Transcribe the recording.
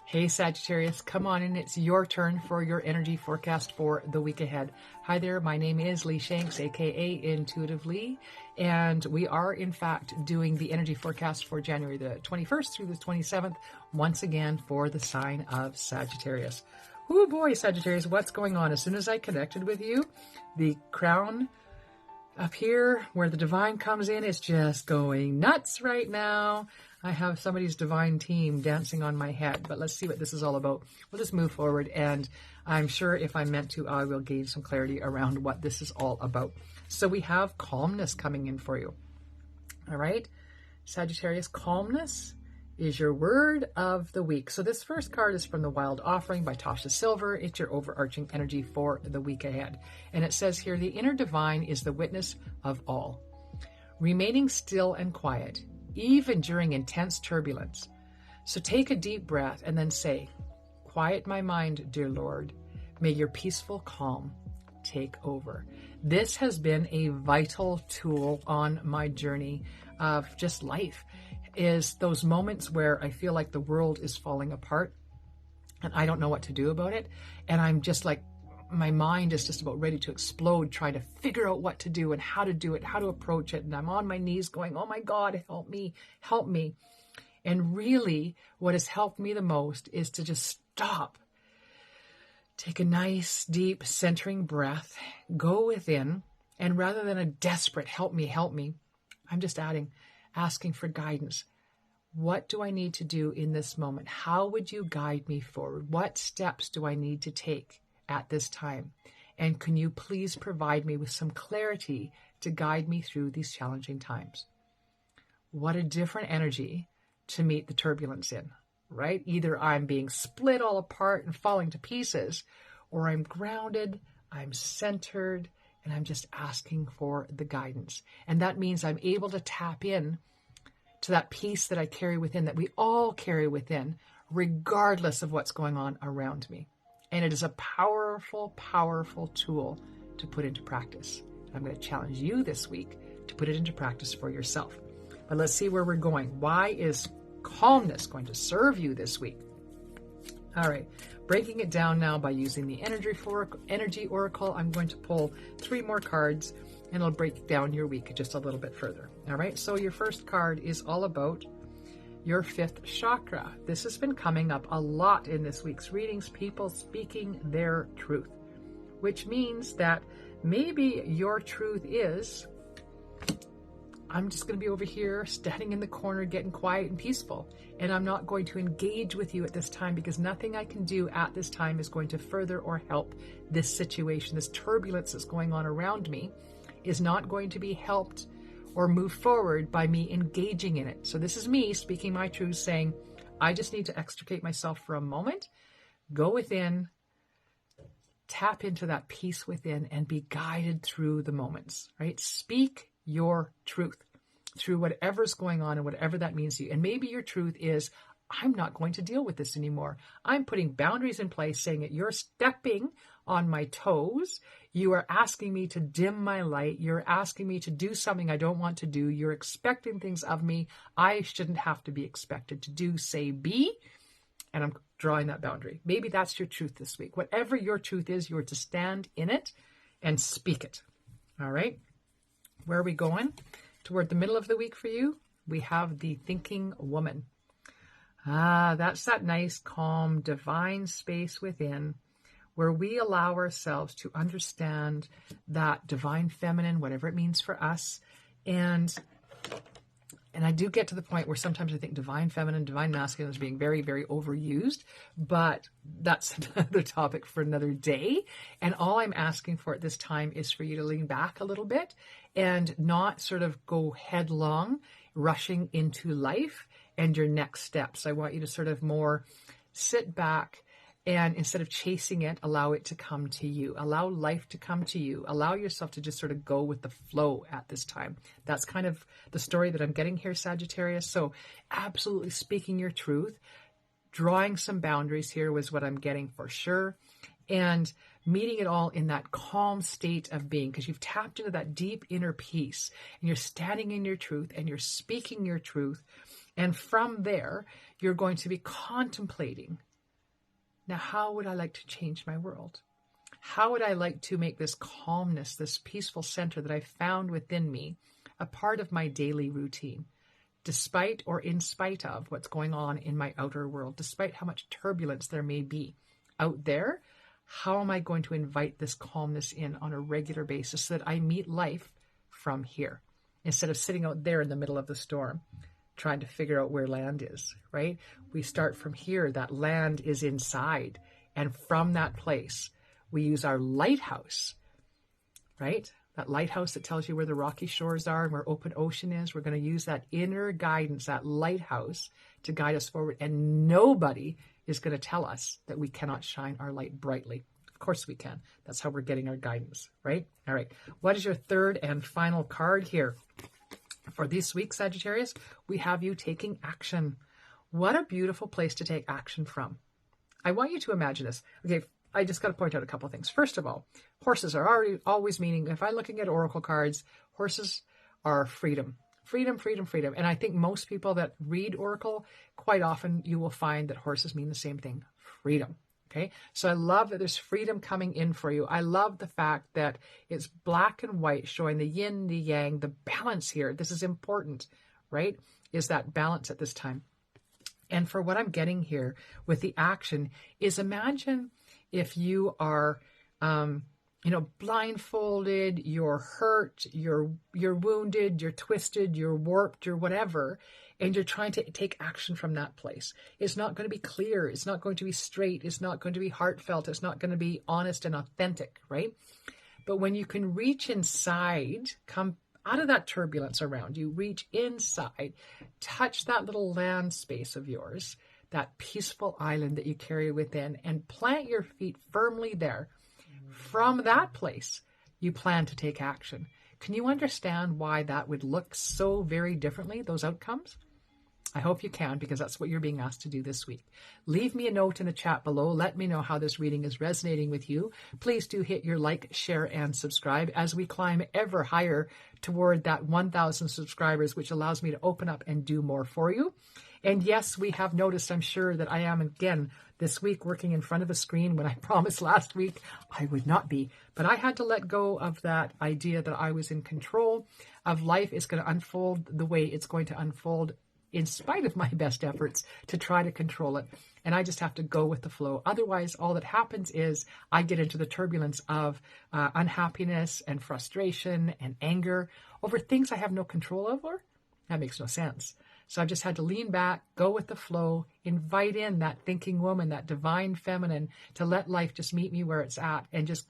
Hey Sagittarius, come on in. It's your turn for your energy forecast for the week ahead. Hi there, my name is Lee Shanks, aka Intuitive Lee, and we are in fact doing the energy forecast for January the 21st through the 27th, once again for the sign of Sagittarius. Oh boy, Sagittarius, what's going on? As soon as I connected with you, the crown up here where the divine comes in is just going nuts right now. I have somebody's divine team dancing on my head, but let's see what this is all about. We'll just move forward, and I'm sure if I'm meant to, I will gain some clarity around what this is all about. So we have calmness coming in for you. All right, Sagittarius, calmness is your word of the week. So this first card is from the Wild Offering by Tasha Silver. It's your overarching energy for the week ahead. And it says here, the inner divine is the witness of all, remaining still and quiet, even during intense turbulence. So take a deep breath and then say, quiet my mind, dear Lord. May your peaceful calm take over. This has been a vital tool on my journey of just life, is those moments where I feel like the world is falling apart and I don't know what to do about it. And I'm just like, my mind is just about ready to explode, trying to figure out what to do and how to do it, how to approach it. And I'm on my knees going, oh my God, help me, help me. And really what has helped me the most is to just stop, take a nice, deep, centering breath, go within, and rather than a desperate help me, I'm just asking for guidance. What do I need to do in this moment? How would you guide me forward? What steps do I need to take at this time? And can you please provide me with some clarity to guide me through these challenging times? What a different energy to meet the turbulence in, right? Either I'm being split all apart and falling to pieces, or I'm grounded, I'm centered, and I'm just asking for the guidance. And that means I'm able to tap in to that peace that I carry within, that we all carry within, regardless of what's going on around me. And it is a powerful, powerful tool to put into practice. I'm going to challenge you this week to put it into practice for yourself. But let's see where we're going. Why is calmness going to serve you this week? All right, breaking it down now by using the energy oracle, I'm going to pull 3 more cards and it'll break down your week just a little bit further. All right, so your first card is all about your 5th chakra. This has been coming up a lot in this week's readings, people speaking their truth, which means that maybe your truth is, I'm just going to be over here standing in the corner getting quiet and peaceful, and I'm not going to engage with you at this time because nothing I can do at this time is going to further or help this situation. This turbulence that's going on around me is not going to be helped or move forward by me engaging in it. So this is me speaking my truth, saying, I just need to extricate myself for a moment, go within, tap into that peace within, and be guided through the moments, right? Speak your truth through whatever's going on and whatever that means to you. And maybe your truth is, I'm not going to deal with this anymore. I'm putting boundaries in place, saying that you're stepping on my toes. You are asking me to dim my light. You're asking me to do something I don't want to do. You're expecting things of me I shouldn't have to be expected to do, say, be. And I'm drawing that boundary. Maybe that's your truth this week. Whatever your truth is, you're to stand in it and speak it. All right. Where are we going? Toward the middle of the week for you, we have the thinking woman. That's that nice, calm, divine space within where we allow ourselves to understand that divine feminine, whatever it means for us. And I do get to the point where sometimes I think divine feminine, divine masculine is being very, very overused, but that's another topic for another day. And all I'm asking for at this time is for you to lean back a little bit and not sort of go headlong, rushing into life and your next steps. I want you to sort of more sit back and instead of chasing it, allow it to come to you. Allow life to come to you. Allow yourself to just sort of go with the flow at this time. That's kind of the story that I'm getting here, Sagittarius. So absolutely speaking your truth, drawing some boundaries here was what I'm getting for sure. And meeting it all in that calm state of being, because you've tapped into that deep inner peace and you're standing in your truth and you're speaking your truth. And from there, you're going to be contemplating Now, how would I like to change my world? How would I like to make this calmness, this peaceful center that I found within me, a part of my daily routine, despite or in spite of what's going on in my outer world, despite how much turbulence there may be out there? How am I going to invite this calmness in on a regular basis so that I meet life from here instead of sitting out there in the middle of the storm trying to figure out where land is, right? We start from here. That land is inside. And from that place, we use our lighthouse, right? That lighthouse that tells you where the rocky shores are and where open ocean is. We're going to use that inner guidance, that lighthouse, to guide us forward. And nobody is going to tell us that we cannot shine our light brightly. Of course we can. That's how we're getting our guidance, right? All right. What is your third and final card here? For this week, Sagittarius, we have you taking action. What a beautiful place to take action from. I want you to imagine this. Okay, I just got to point out a couple of things. First of all, horses are always meaning, if I'm looking at oracle cards, horses are freedom. Freedom, freedom, freedom. And I think most people that read oracle, quite often you will find that horses mean the same thing, freedom. Okay, so I love that there's freedom coming in for you. I love the fact that it's black and white, showing the yin, the yang, the balance here. This is important, right? Is that balance at this time. And for what I'm getting here with the action is, imagine if you are, blindfolded, you're hurt, you're wounded, you're twisted, you're warped, you're whatever, and you're trying to take action from that place. It's not going to be clear. It's not going to be straight. It's not going to be heartfelt. It's not going to be honest and authentic, right? But when you can reach inside, come out of that turbulence around you, reach inside, touch that little land space of yours, that peaceful island that you carry within, and plant your feet firmly there. From that place, you plan to take action. Can you understand why that would look so very differently, those outcomes? I hope you can, because that's what you're being asked to do this week. Leave me a note in the chat below. Let me know how this reading is resonating with you. Please do hit your like, share, and subscribe as we climb ever higher toward that 1,000 subscribers, which allows me to open up and do more for you. And yes, we have noticed, I'm sure, that I am again this week working in front of a screen when I promised last week I would not be. But I had to let go of that idea that I was in control of life. Is going to unfold the way it's going to unfold, in spite of my best efforts to try to control it. And I just have to go with the flow. Otherwise, all that happens is I get into the turbulence of unhappiness and frustration and anger over things I have no control over. That makes no sense. So I've just had to lean back, go with the flow, invite in that thinking woman, that divine feminine, to let life just meet me where it's at and just